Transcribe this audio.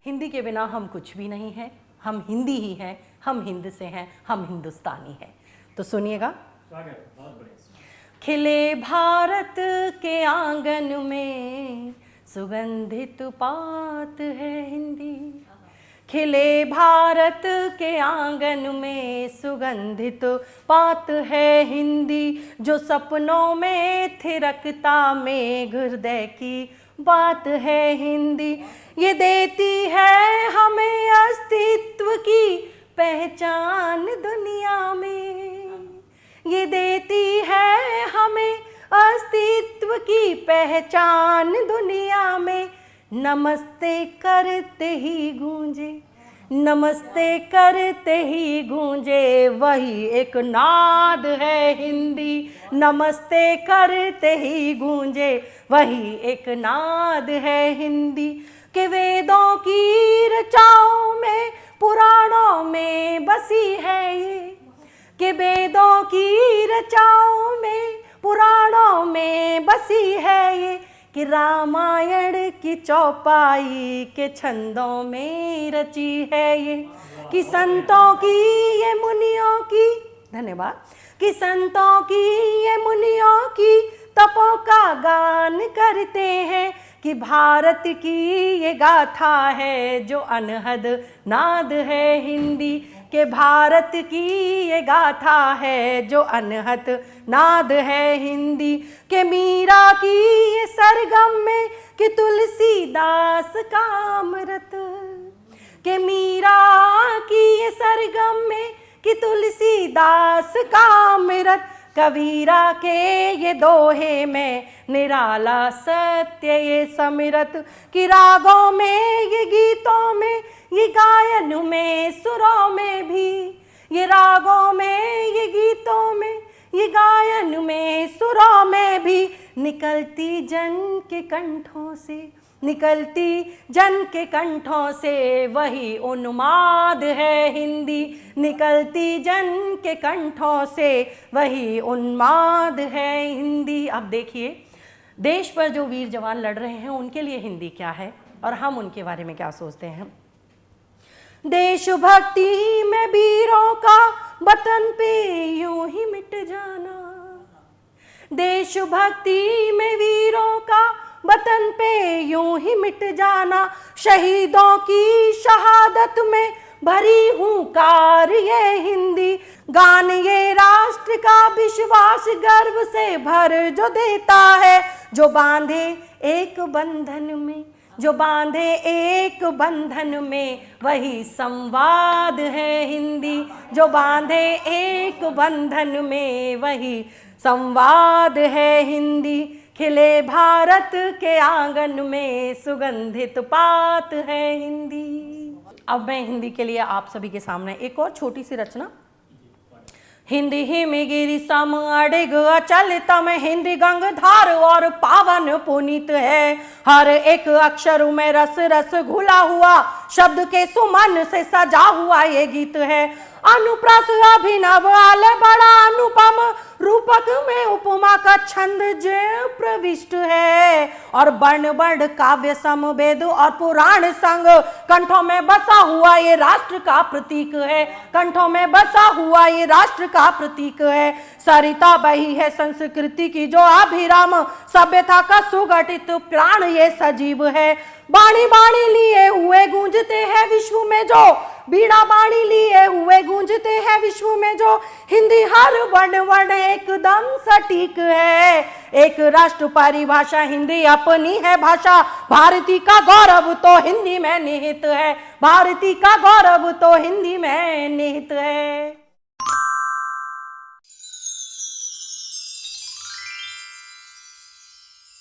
हिंदी के बिना हम कुछ भी नहीं हैं, हम हिंदी ही हैं, हम हिंद से हैं, हम हिंदुस्तानी हैं। तो सुनिएगा। खिले भारत के आंगन में सुगंधित पात है हिंदी, खिले भारत के आंगन में सुगंधित पात है हिंदी, जो सपनों में थिरकता मेघ हृदय की बात है हिंदी। ये देती है हमें अस्तित्व की पहचान दुनिया में, ये देती है हमें अस्तित्व की पहचान दुनिया में। नमस्ते करते ही गूंजे, नमस्ते करते ही गूंजे वही एक नाद है हिंदी, नमस्ते करते ही गूंजे वही एक नाद है हिंदी। कि वेदों की ऋचाओं में पुराणों में बसी है ये, कि वेदों की ऋचाओं में पुराणों में बसी है ये, कि रामायण की चौपाई के छंदों में रची है ये, कि संतों की ये मुनियों की, धन्यवाद, कि संतों की ये मुनियों की तपों का गान करते हैं, कि भारत की ये गाथा है जो अनहद नाद है हिंदी, कि भारत की ये गाथा है जो अनहद नाद है हिंदी। कि मीरा की ये सरगम में कि तुलसीदास का अमृत, कि मीरा की ये सरगम में कि तुलसीदास का अमृत, कबीरा के ये दोहे में निराला सत्य ये समिरत। कि रागों में ये गीतों में ये गायन में सुरों में भी, ये रागों में ये गीतों में ये गायन में सुरों में भी, निकलती जन के कंठों से, निकलती जन के कंठों से वही उन्माद है हिंदी, निकलती जन के कंठों से वही उन्माद है हिंदी। अब देखिए, देश पर जो वीर जवान लड़ रहे हैं उनके लिए हिंदी क्या है और हम उनके बारे में क्या सोचते हैं। देशभक्ति में वीरों का वतन पे यूं ही मिट जाना, देशभक्ति में वीरों का वतन पे यूं ही मिट जाना, शहीदों की शहादत में भरी हुंकार ये हिंदी, गान ये राष्ट्र का विश्वास गर्व से भर जो देता है, जो बांधे एक बंधन में, जो बांधे एक बंधन में वही संवाद है हिंदी, जो बांधे एक बंधन में वही संवाद है हिंदी। खिले भारत के आंगन में सुगंधित पात है हिंदी। अब मैं हिंदी के लिए आप सभी के सामने एक और छोटी सी रचना। हिंदी ही में गिरी सम अडिग अचल तम, हिंदी गंगधार और पावन पुनीत है, हर एक अक्षर में रस रस घुला हुआ, शब्द के सुमन से सजा हुआ ये गीत है। अनुप्रास अभिनव आल बड़ा अनुपम, रूपक में उपमा का छंद जो प्रविष्ट है, और वर्ण वर्ण काव्य समवेद और पुराण संग कंठों में बसा हुआ ये राष्ट्र का प्रतीक है, कंठों में बसा हुआ ये राष्ट्र का प्रतीक है। सरिता बही है संस्कृति की जो अभिराम, सभ्यता का सुगठित प्राण ये सजीव है। बाणी बाणी लिए हुए गूंजते हैं विश्व में जो, बीड़ा बाणी लिए हुए गूंजते हैं विश्व में जो, हिंदी हर वर्ण वर्ण एकदम सटीक है। एक राष्ट्र परिभाषा हिंदी अपनी है भाषा, भारती का गौरव तो हिंदी में निहित है, भारती का गौरव तो हिंदी में निहित है।